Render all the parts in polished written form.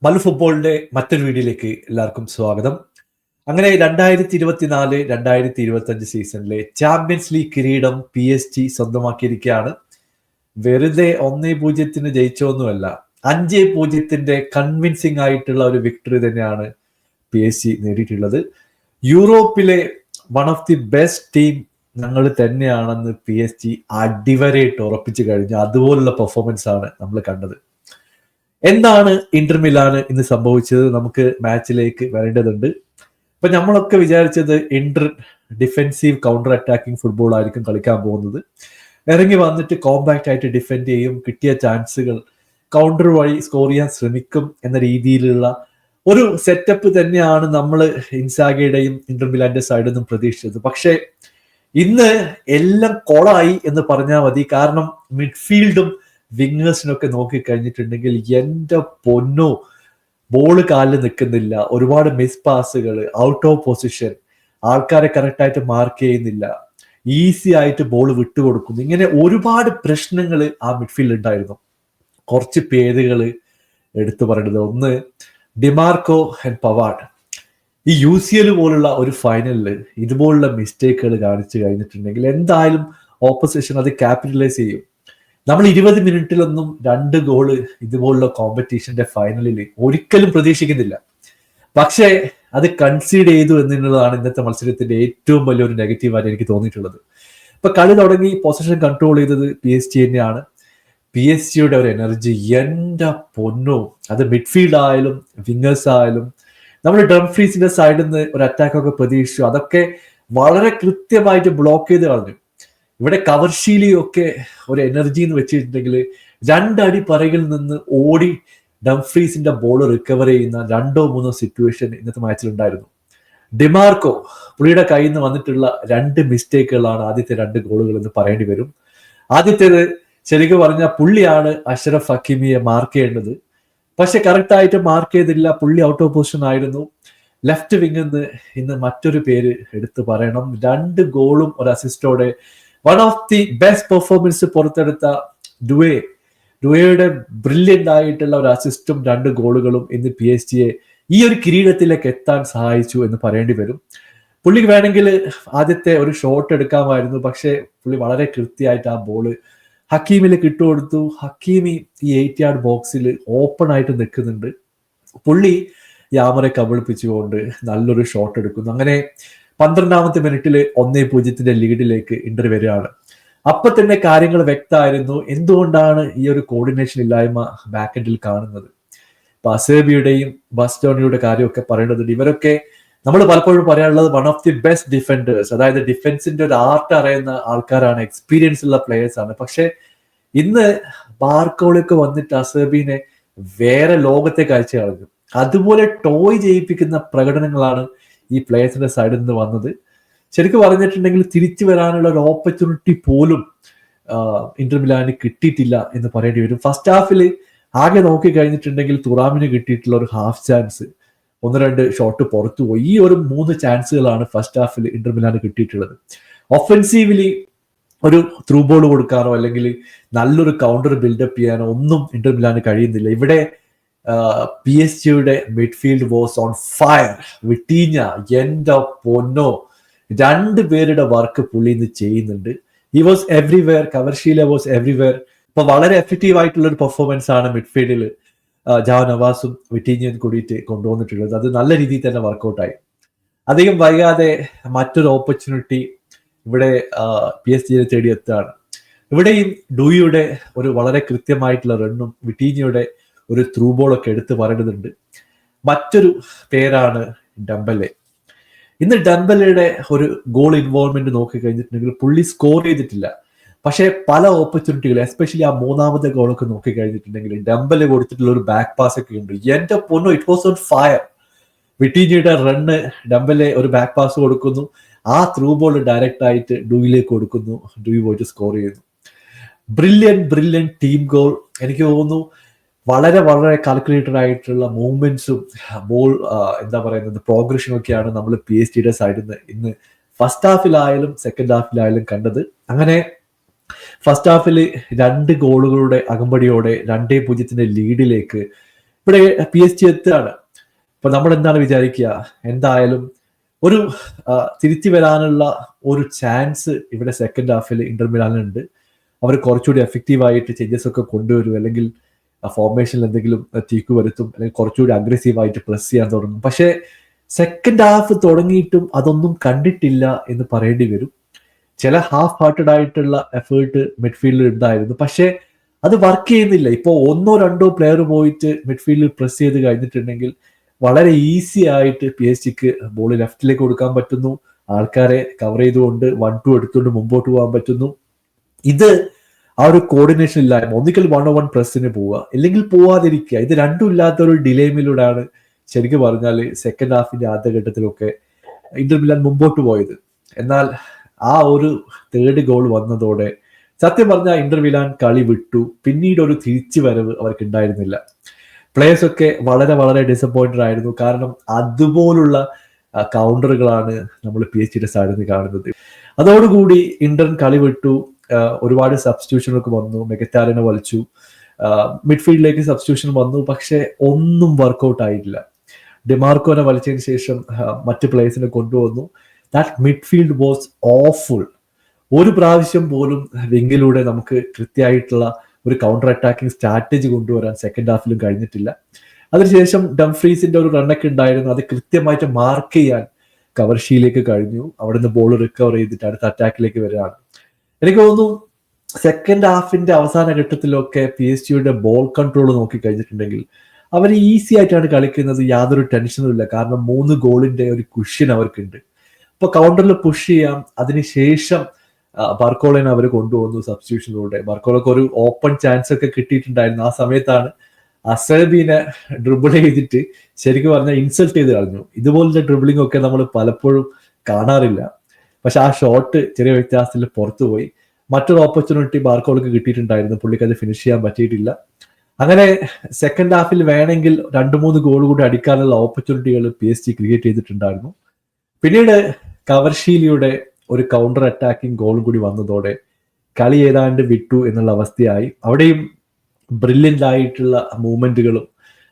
മല്ലു ഫുട്ബോളിന്റെ മറ്റൊരു വീഡിയോയിലേക്ക് എല്ലാവർക്കും സ്വാഗതം. അങ്ങനെ 2024-2025 സീസണിലെ ചാമ്പ്യൻസ് ലീഗ് കിരീടം PSG സ്വന്തമാക്കിയിരിക്കുകയാണ്. വെറുതെ 1-0 ജയിച്ചൊന്നുമല്ല, 5-0 കൺവിൻസിംഗ് ആയിട്ടുള്ള ഒരു വിക്ടറി തന്നെയാണ് PSG നേടിയിട്ടുള്ളത്. യൂറോപ്പിലെ one of the best team ഞങ്ങൾ തന്നെയാണെന്ന് PSG അടിവരയിട്ട് ഉറപ്പിച്ചു കഴിഞ്ഞു. അതുപോലുള്ള പെർഫോമൻസ് ആണ് നമ്മൾ കണ്ടത്. എന്താണ് ഇന്റർ മിലാന് ഇന്ന് സംഭവിച്ചത്? നമുക്ക് മാച്ചിലേക്ക് വരേണ്ടതുണ്ട്. ഇപ്പൊ നമ്മളൊക്കെ വിചാരിച്ചത് Inter defensive counter attacking football ആയിരിക്കും കളിക്കാൻ പോകുന്നത്. ഇറങ്ങി വന്നിട്ട് കോമ്പാക്റ്റ് ആയിട്ട് ഡിഫെൻഡ് ചെയ്യും, കിട്ടിയ ചാൻസുകൾ കൗണ്ടർ വഴി സ്കോർ ചെയ്യാൻ ശ്രമിക്കും എന്ന രീതിയിലുള്ള ഒരു സെറ്റപ്പ് തന്നെയാണ് നമ്മൾ ഇൻസാഗയുടെയും ഇന്റർ മിലാന്റെ സൈഡിൽ നിന്നും പ്രതീക്ഷിച്ചത്. പക്ഷേ ഇന്ന് എല്ലാം കൊളായി എന്ന് പറഞ്ഞാൽ മതി. കാരണം മിഡ്ഫീൽഡും വിങ്ങേഴ്സിനൊക്കെ നോക്കി കഴിഞ്ഞിട്ടുണ്ടെങ്കിൽ എന്റെ പൊന്നോ, ബോള് കാലിൽ നിൽക്കുന്നില്ല, ഒരുപാട് മിസ് പാസുകൾ, ഔട്ട് ഓഫ് പൊസിഷൻ, ആൾക്കാരെ കറക്റ്റായിട്ട് മാർക്ക് ചെയ്യുന്നില്ല, ഈസി ആയിട്ട് ബോൾ വിട്ടുകൊടുക്കുന്നു. ഇങ്ങനെ ഒരുപാട് പ്രശ്നങ്ങൾ ആ മിഡ്ഫീൽഡ് ഉണ്ടായിരുന്നു. കുറച്ച് പേരുകൾ എടുത്തു പറയുന്നത്, ഒന്ന് ഡിമാർക്കോ ആൻഡ് പവാർഡ്. ഈ UCL പോലുള്ള ഒരു ഫൈനലിൽ ഇതുപോലുള്ള മിസ്റ്റേക്കുകൾ കാണിച്ചു കഴിഞ്ഞിട്ടുണ്ടെങ്കിൽ എന്തായാലും ഓപ്പോസിഷൻ അത് ക്യാപിറ്റലൈസ് ചെയ്യും. നമ്മൾ 20 മിനിറ്റിലൊന്നും 2 ഗോള് ഇതുപോലുള്ള കോമ്പറ്റീഷന്റെ ഫൈനലിൽ ഒരിക്കലും പ്രതീക്ഷിക്കുന്നില്ല. പക്ഷേ അത് കൺസീഡ് ചെയ്തു എന്നുള്ളതാണ് ഇന്നത്തെ മത്സരത്തിന്റെ ഏറ്റവും വലിയൊരു നെഗറ്റീവായിട്ട് എനിക്ക് തോന്നിയിട്ടുള്ളത്. ഇപ്പൊ കളി തുടങ്ങി പൊസിഷൻ കൺട്രോൾ ചെയ്തത് PSG തന്നെയാണ്. PSG ഒരു എനർജി, എന്റെ പൊന്നോ, അത് മിഡ്ഫീൽഡ് ആയാലും വിങ്ങേഴ്സ് ആയാലും. നമ്മൾ ഡംഫ്രീസിന്റെ സൈഡിൽ നിന്ന് ഒരു അറ്റാക്കൊക്കെ പ്രതീക്ഷിച്ചു, അതൊക്കെ വളരെ കൃത്യമായിട്ട് ബ്ലോക്ക് ചെയ്ത് കളഞ്ഞു. ഇവിടെ കവർശീലിയൊക്കെ ഒരു എനർജി എന്ന് വെച്ചിട്ടുണ്ടെങ്കിൽ 2 അടി പിറകിൽ നിന്ന് ഓടി ഡംഫ്രീസിന്റെ ബോൾ റിക്കവർ ചെയ്യുന്ന 2-3 സിറ്റുവേഷൻ ഇന്നത്തെ മാച്ചിൽ ഉണ്ടായിരുന്നു. ഡിമാർക്കോ, പുള്ളിയുടെ കയ്യിൽ നിന്ന് വന്നിട്ടുള്ള 2 മിസ്റ്റേക്കുകളാണ് ആദ്യത്തെ 2 ഗോളുകൾ എന്ന് പറയേണ്ടി വരും. ആദ്യത്തേത് ശരിക്കും പറഞ്ഞാൽ പുള്ളിയാണ് അഷ്റഫ് ഹക്കീമിയെ മാർക്ക് ചെയ്യേണ്ടത്. പക്ഷെ കറക്റ്റ് ആയിട്ട് മാർക്ക് ചെയ്തില്ല, പുള്ളി ഔട്ട് ഓഫ് പൊസിഷൻ ആയിരുന്നു. ലെഫ്റ്റ് വിങ്ങിൽ നിന്ന് ഇന്ന് മറ്റൊരു പേര് എടുത്തു പറയണം. 2 ഗോളും ഒരു അസിസ്റ്റോടെ one of the best performance പുറത്തെടുത്ത ഡുവയുടെ ബ്രില്യൻ്റ് ആയിട്ടുള്ള ഒരു അസിസ്റ്റും 2 ഗോളുകളും ഇന്ന് PSG ഈ ഒരു കിരീടത്തിലേക്ക് എത്താൻ സഹായിച്ചു എന്ന് പറയേണ്ടി വരും. പുള്ളിക്ക് വേണമെങ്കിൽ ആദ്യത്തെ ഒരു ഷോട്ട് എടുക്കാമായിരുന്നു, പക്ഷേ പുള്ളി വളരെ കൃത്യമായിട്ട് ആ ബോള് ഹക്കീമിലേക്ക് ഇട്ടുകൊടുത്തു. ഹക്കീമി ഈ 8 യാർഡ് ബോക്സിൽ ഓപ്പൺ ആയിട്ട് നിൽക്കുന്നുണ്ട്. പുള്ളി യാമറെ കബളിപ്പിച്ചുകൊണ്ട് നല്ലൊരു ഷോട്ട് എടുക്കുന്നു. അങ്ങനെ 12ാമത്തെ മിനിറ്റിൽ 1-0 ലീഡിലേക്ക് ഇന്റർ വരികയാണ്. അപ്പൊ തന്നെ കാര്യങ്ങൾ വ്യക്തമായിരുന്നു എന്തുകൊണ്ടാണ് ഈ ഒരു കോർഡിനേഷൻ ഇല്ലായ്മ ബാക്ക് എൻഡിൽ കാണുന്നത്. ഇപ്പൊ അസേബിയുടെയും ബസ്റ്റോണിയുടെ കാര്യമൊക്കെ പറയേണ്ടതുണ്ട്. ഇവരൊക്കെ നമ്മൾ പലപ്പോഴും പറയാനുള്ളത് one of the best defenders, അതായത് ഡിഫൻസിന്റെ ഒരു ആർട്ട് അറിയുന്ന ആൾക്കാരാണ്, എക്സ്പീരിയൻസ് ഉള്ള പ്ലേയേഴ്സ് ആണ്. പക്ഷെ ഇന്ന് ബാർക്കോളൊക്കെ വന്നിട്ട് അസേബിനെ വേറെ ലോകത്തേക്ക് അയച്ചു കളഞ്ഞു. അതുപോലെ ടോയ് ചെയ്യിപ്പിക്കുന്ന പ്രകടനങ്ങളാണ് ഈ പ്ലേയേഴ്സിന്റെ സൈഡിൽ നിന്ന് വന്നത്. ശരിക്കും പറഞ്ഞിട്ടുണ്ടെങ്കിൽ തിരിച്ചു വരാനുള്ള ഒരു ഓപ്പർച്യൂണിറ്റി പോലും ഇന്റർ മിലാന് കിട്ടിയിട്ടില്ല എന്ന് പറയേണ്ടി വരും. ഫസ്റ്റ് ഹാഫിൽ ആകെ നോക്കി കഴിഞ്ഞിട്ടുണ്ടെങ്കിൽ തുറാമിന് കിട്ടിയിട്ടുള്ള ഒരു ഹാഫ് ചാൻസ്, 1-2 ഷോട്ട് പുറത്തു പോയി. ഈ ഒരു 3 ചാൻസുകളാണ് ഫസ്റ്റ് ഹാഫിൽ ഇന്റർ മിലാന് കിട്ടിയിട്ടുള്ളത്. ഒഫൻസീവ്ലി ഒരു ത്രൂ ബോൾ കൊടുക്കാനോ അല്ലെങ്കിൽ നല്ലൊരു കൗണ്ടർ ബിൽഡപ്പ് ചെയ്യാനോ ഒന്നും ഇന്റർ മിലാന് കഴിയുന്നില്ല. ഇവിടെ PSG midfield was on fire. Vitinha, എന്റെ പൊന്നോ, 2 പേരുടെ വർക്ക് പുള്ളി ഇന്ന് ചെയ്യുന്നുണ്ട്. He was everywhere, Kvaratskhelia was everywhere. ഇപ്പൊ വളരെ എഫക്റ്റീവ് ആയിട്ടുള്ള ഒരു പെർഫോമൻസ് ആണ് മിഡ്ഫീൽഡിൽ ജാവോ നവാസും വിട്ടീഞ്ഞയും കൂടിയിട്ട് കൊണ്ടുവന്നിട്ടുള്ളത്. അത് നല്ല രീതിയിൽ തന്നെ വർക്കൗട്ടായി. അധികം വൈകാതെ മറ്റൊരു ഓപ്പർച്യൂണിറ്റി ഇവിടെ PSG തേടി എത്തുകയാണ്. ഇവിടെയും ഡൂയുടെ ഒരു വളരെ കൃത്യമായിട്ടുള്ള റണ്ണും വിട്ടീഞ്ഞയുടെ ഒരു ത്രൂ ബോളൊക്കെ എടുത്ത് പറയേണ്ടതുണ്ട്. മറ്റൊരു പേരാണ് ഡംബലെ. ഇന്ന് ഡംബലയുടെ ഒരു ഗോൾ ഇൻവോൾവ്മെന്റ് നോക്കി കഴിഞ്ഞിട്ടുണ്ടെങ്കിൽ പുള്ളി സ്കോർ ചെയ്തിട്ടില്ല. പക്ഷേ പല ഓപ്പർച്യൂണിറ്റികൾ, എസ്പെഷ്യലി ആ 3ാമത്തെ ഗോളൊക്കെ നോക്കി കഴിഞ്ഞിട്ടുണ്ടെങ്കിൽ ഡംബലെ കൊടുത്തിട്ടുള്ള ഒരു ബാക്ക് പാസ് ഒക്കെ ഉണ്ട്. എന്റെ പൊന്നോ, ഇറ്റ് വാസ് ഓൺ ഫയർ. വിട്ടീഞ്ഞയുടെ റണ്ണ്, ഡംബലെ ഒരു ബാക്ക് പാസ് കൊടുക്കുന്നു, ആ ത്രൂ ബോൾ ഡയറക്റ്റ് ആയിട്ട് ഡൂയിലേക്ക് കൊടുക്കുന്നു, ഡൂയി പോയിട്ട് സ്കോർ ചെയ്യുന്നു. Brilliant team goal. എനിക്ക് തോന്നുന്നു വളരെ വളരെ കാൽക്കുലേറ്റഡ് ആയിട്ടുള്ള മൂവ്മെന്റ്സും ബോൾ എന്താ പറയുന്നത് പ്രോഗ്രഷനും ഒക്കെയാണ് നമ്മൾ PSG സൈഡിൽ നിന്ന് ഇന്ന് ഫസ്റ്റ് ഹാഫിലായാലും സെക്കൻഡ് ഹാഫിലായാലും കണ്ടത്. അങ്ങനെ ഫസ്റ്റ് ഹാഫിൽ 2 ഗോളുകളുടെ അകമ്പടിയോടെ 2-0 ലീഡിലേക്ക് ഇവിടെ PSG എത്തുകയാണ്. അപ്പൊ നമ്മൾ എന്താണ് വിചാരിക്കുക, എന്തായാലും ഒരു തിരിച്ചു വരാനുള്ള ഒരു ചാൻസ് ഇവിടെ സെക്കൻഡ് ഹാഫിൽ ഇന്റർ മിലാനുണ്ട്. അവർ കുറച്ചുകൂടി എഫക്റ്റീവ് ആയിട്ട് ചേഞ്ചസ് ഒക്കെ കൊണ്ടുവരും, അല്ലെങ്കിൽ ഫോർമേഷനിൽ എന്തെങ്കിലും തീക്കു വരുത്തും, അല്ലെങ്കിൽ കുറച്ചുകൂടി അഗ്രസീവ് ആയിട്ട് പ്രസ് ചെയ്യാൻ തുടങ്ങും. പക്ഷേ സെക്കൻഡ് ഹാഫ് തുടങ്ങിയിട്ടും അതൊന്നും കണ്ടിട്ടില്ല എന്ന് പറയേണ്ടി വരും. ചില ഹാഫ് ഹാർട്ടഡ് ആയിട്ടുള്ള എഫേർട്ട് മിഡ്ഫീൽഡിൽ ഉണ്ടായിരുന്നു, പക്ഷേ അത് വർക്ക് ചെയ്യുന്നില്ല. ഇപ്പോൾ 1-2 പ്ലെയർ പോയിട്ട് മിഡ്ഫീൽഡിൽ പ്രസ് ചെയ്ത് കഴിഞ്ഞിട്ടുണ്ടെങ്കിൽ വളരെ ഈസി ആയിട്ട് PSG ബോൾ ലെഫ്റ്റിലേക്ക് കൊടുക്കാൻ പറ്റുന്നു, ആൾക്കാരെ കവർ ചെയ്തുകൊണ്ട് 1-2 എടുത്തുകൊണ്ട് മുമ്പോട്ട് പോകാൻ പറ്റുന്നു. ഇത് ആ ഒരു കോർഡിനേഷൻ ഇല്ലായ്മ, ഒന്നിക്കൽ 1-on-1 പ്രസ്സിന് പോവുക, ഇല്ലെങ്കിൽ പോവാതിരിക്കുക, ഇത് രണ്ടും ഇല്ലാത്ത ഒരു ഡിലേമിലൂടെയാണ് ശരിക്കും പറഞ്ഞാൽ സെക്കൻഡ് ഹാഫിന്റെ ആദ്യഘട്ടത്തിലൊക്കെ ഇന്റർ മിലാൻ മുമ്പോട്ട് പോയത്. എന്നാൽ ആ ഒരു തേർഡ് ഗോൾ വന്നതോടെ സത്യം പറഞ്ഞാൽ ഇന്റർ മിലാൻ കളി വിട്ടു. പിന്നീട് ഒരു തിരിച്ചു വരവ് അവർക്ക് ഉണ്ടായിരുന്നില്ല. പ്ലേയേഴ്സ് ഒക്കെ വളരെ വളരെ ഡിസപ്പോയിന്റഡ് ആയിരുന്നു. കാരണം അതുപോലുള്ള കൗണ്ടറുകളാണ് നമ്മൾ PSG സൈഡിൽ നിന്ന് കാണുന്നത്. അതോടുകൂടി ഇന്റർ കളി വിട്ടു. ഒരുപാട് സബ്സ്റ്റിറ്റ്യൂഷനൊക്കെ വന്നു, മെഗറ്റാലിനെ വലിച്ചു, മിഡ്ഫീൽഡിലേക്ക് സബ്സ്റ്റിറ്റ്യൂഷൻ വന്നു, പക്ഷെ ഒന്നും വർക്കൗട്ട് ആയിട്ടില്ല. ഡിമാർക്കോനെ വലിച്ചതിന് ശേഷം മറ്റ് പ്ലേയേഴ്സിനെ കൊണ്ടുവന്നു. That midfield was awful. ഒരു പ്രാവശ്യം പോലും വിങ്ങിലൂടെ നമുക്ക് കൃത്യമായിട്ടുള്ള ഒരു കൗണ്ടർ അറ്റാക്കിംഗ് സ്ട്രാറ്റജി കൊണ്ടുവരാൻ സെക്കൻഡ് ഹാഫിലും കഴിഞ്ഞിട്ടില്ല. അതിനുശേഷം ഡംഫ്രീസിന്റെ ഒരു റണ്ണൊക്കെ ഉണ്ടായിരുന്നു, അത് കൃത്യമായിട്ട് മാർക്ക് ചെയ്യാൻ കവർഷിയിലേക്ക് കഴിഞ്ഞു. അവിടുന്ന് ബോൾ റിക്കവർ ചെയ്തിട്ട് അടുത്ത അറ്റാക്കിലേക്ക് വരികയാണ്. എനിക്ക് തോന്നുന്നു സെക്കൻഡ് ഹാഫിന്റെ അവസാന ഘട്ടത്തിലൊക്കെ PSG ബോൾ കൺട്രോൾ നോക്കി കഴിഞ്ഞിട്ടുണ്ടെങ്കിൽ അവർ ഈസി ആയിട്ടാണ് കളിക്കുന്നത്, യാതൊരു ടെൻഷനും ഇല്ല. കാരണം 3 ഗോളിന്റെ ഒരു കുഷ്യൻ അവർക്കുണ്ട്. അപ്പൊ കൗണ്ടറിൽ പുഷ് ചെയ്യാം. അതിനുശേഷം ബാർക്കോളനെ അവർ കൊണ്ടുവന്നു സബ്സ്റ്റിറ്റ്യൂഷനിലൂടെ. ബാർക്കോളക്ക് ഒരു ഓപ്പൺ ചാൻസ് ഒക്കെ കിട്ടിയിട്ടുണ്ടായിരുന്നു. ആ സമയത്താണ് അസേബിനെ ഡ്രിബിൾ ചെയ്തിട്ട് ശരിക്കും പറഞ്ഞാൽ ഇൻസൾട്ട് ചെയ്ത് കളഞ്ഞു. ഇതുപോലത്തെ ഡ്രിബിളിംഗ് ഒക്കെ നമ്മൾ പലപ്പോഴും കാണാറില്ല. പക്ഷെ ആ ഷോട്ട് ചെറിയ വ്യത്യാസത്തിൽ പുറത്തുപോയി. മറ്റൊരു ഓപ്പർച്യൂണിറ്റി ബാർക്കോളക്ക് കിട്ടിയിട്ടുണ്ടായിരുന്നു, പുള്ളിക്ക് അത് ഫിനിഷ് ചെയ്യാൻ പറ്റിയിട്ടില്ല. അങ്ങനെ സെക്കൻഡ് ഹാഫിൽ വേണമെങ്കിൽ 2-3 ഗോൾ കൂടി അടിക്കാനുള്ള ഓപ്പർച്യൂണിറ്റികൾ PSG ക്രിയേറ്റ് ചെയ്തിട്ടുണ്ടായിരുന്നു. പിന്നീട് കവർഷീലിയുടെ ഒരു കൗണ്ടർ അറ്റാക്കിംഗ് ഗോളും കൂടി വന്നതോടെ കളി ഏതാണ്ട് വിട്ടു എന്നുള്ള അവസ്ഥയായി. അവിടെയും ബ്രില്യൻ്റ് ആയിട്ടുള്ള മൂവ്മെന്റുകളും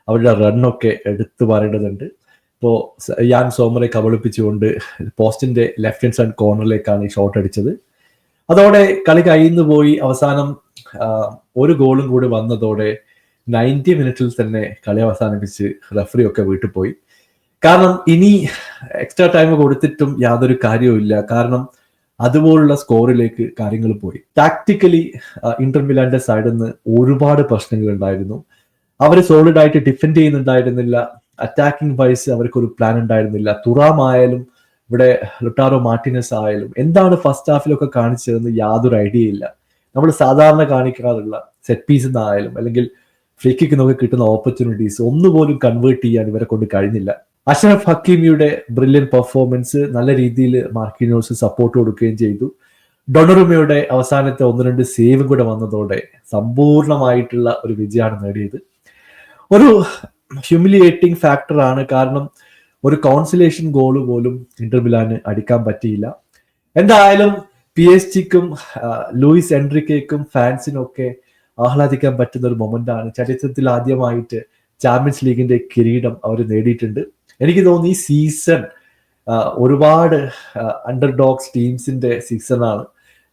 അവരുടെ റണ്ണൊക്കെ എടുത്തു പറയേണ്ടതുണ്ട്. ഇപ്പോൾ യാൻ സോമറെ കബളിപ്പിച്ചുകൊണ്ട് പോസ്റ്റിന്റെ ലെഫ്റ്റ് ഹാൻഡ് സൈഡ് കോർണറിലേക്കാണ് ഈ ഷോട്ട് അടിച്ചത്. അതോടെ കളി കഴിയുന്നു പോയി. അവസാനം ഒരു ഗോളും കൂടി വന്നതോടെ 90 മിനിറ്റിൽ തന്നെ കളി അവസാനിപ്പിച്ച് റഫറി ഒക്കെ വീട്ടിൽ പോയി. കാരണം ഇനി എക്സ്ട്രാ ടൈം കൊടുത്തിട്ടും യാതൊരു കാര്യവുമില്ല. കാരണം അതുപോലുള്ള സ്കോറിലേക്ക് കാര്യങ്ങൾ പോയി. ടാക്ടിക്കലി ഇന്റർ മിലാന്റെ സൈഡിൽ നിന്ന് ഒരുപാട് പ്രശ്നങ്ങൾ ഉണ്ടായിരുന്നു. അവർ സോളിഡ് ആയിട്ട് ഡിഫെൻഡ് ചെയ്യുന്നുണ്ടായിരുന്നില്ല. അറ്റാക്കിംഗ് വൈസ് അവർക്കൊരു പ്ലാൻ ഉണ്ടായിരുന്നില്ല. തുറാം ആയാലും ഇവിടെ ലുട്ടാറോ മാർട്ടിനസ് ആയാലും എന്താണ് ഫസ്റ്റ് ഹാഫിലൊക്കെ കാണിച്ചതെന്ന് യാതൊരു ഐഡിയ ഇല്ല. നമ്മൾ സാധാരണ കാണിക്കാറുള്ള സെറ്റ് പീസ് എന്നായാലും അല്ലെങ്കിൽ ഫ്രീ കിക്ക് നോക്കി കിട്ടുന്ന ഓപ്പർച്യൂണിറ്റീസ് ഒന്നുപോലും കൺവേർട്ട് ചെയ്യാൻ ഇവരെ കൊണ്ട് കഴിഞ്ഞില്ല. അഷ്റഫ് ഹക്കീമിയുടെ ബ്രില്യൻ പെർഫോമൻസ്, നല്ല രീതിയിൽ മാർക്കിനോസ് സപ്പോർട്ട് കൊടുക്കുകയും ചെയ്തു. ഡൊണറുമയുടെ അവസാനത്തെ 1-2 സേവും കൂടെ വന്നതോടെ സമ്പൂർണമായിട്ടുള്ള ഒരു വിജയമാണ് നേടിയത്. ഒരു ഹ്യൂമിലിയേറ്റിംഗ് ഫാക്ടറാണ്. കാരണം ഒരു കോൺസലേഷൻ ഗോൾ പോലും ഇന്റർ മിലാന് അടിക്കാൻ പറ്റിയില്ല. എന്തായാലും PSG ലൂയിസ് എൻറിക്കയ്ക്കും ഫാൻസിനൊക്കെ ആഹ്ലാദിക്കാൻ പറ്റുന്ന ഒരു മൊമെന്റ് ആണ്. ചരിത്രത്തിൽ ആദ്യമായിട്ട് ചാമ്പ്യൻസ് ലീഗിന്റെ കിരീടം അവർ നേടിയിട്ടുണ്ട്. എനിക്ക് തോന്നുന്നു ഈ സീസൺ ഒരുപാട് അണ്ടർ ഡോഗ്സ് ടീംസിന്റെ സീസണാണ്.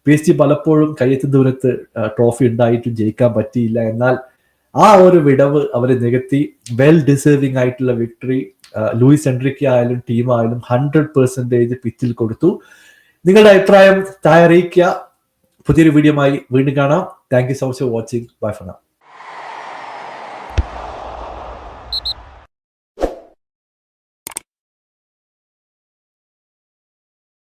PSG പലപ്പോഴും കയ്യെത്തും ദൂരത്ത് ട്രോഫി ഉണ്ടായിട്ടും ജയിക്കാൻ പറ്റിയില്ല. എന്നാൽ ആ ഒരു വിടവ് അവർ നികത്തി. വെൽ ഡിസേർവിംഗ് ആയിട്ടുള്ള വിക്ടറി ലൂയിസ് എൻറിക്ക ആയാലും ടീമായാലും 100% പിച്ചിൽ കൊടുത്തു. നിങ്ങളുടെ അഭിപ്രായം താഴെ അറിയിക്കുക. പുതിയൊരു വീഡിയോയുമായി വീണ്ടും കാണാം. Thank you so much for watching. Bye for now.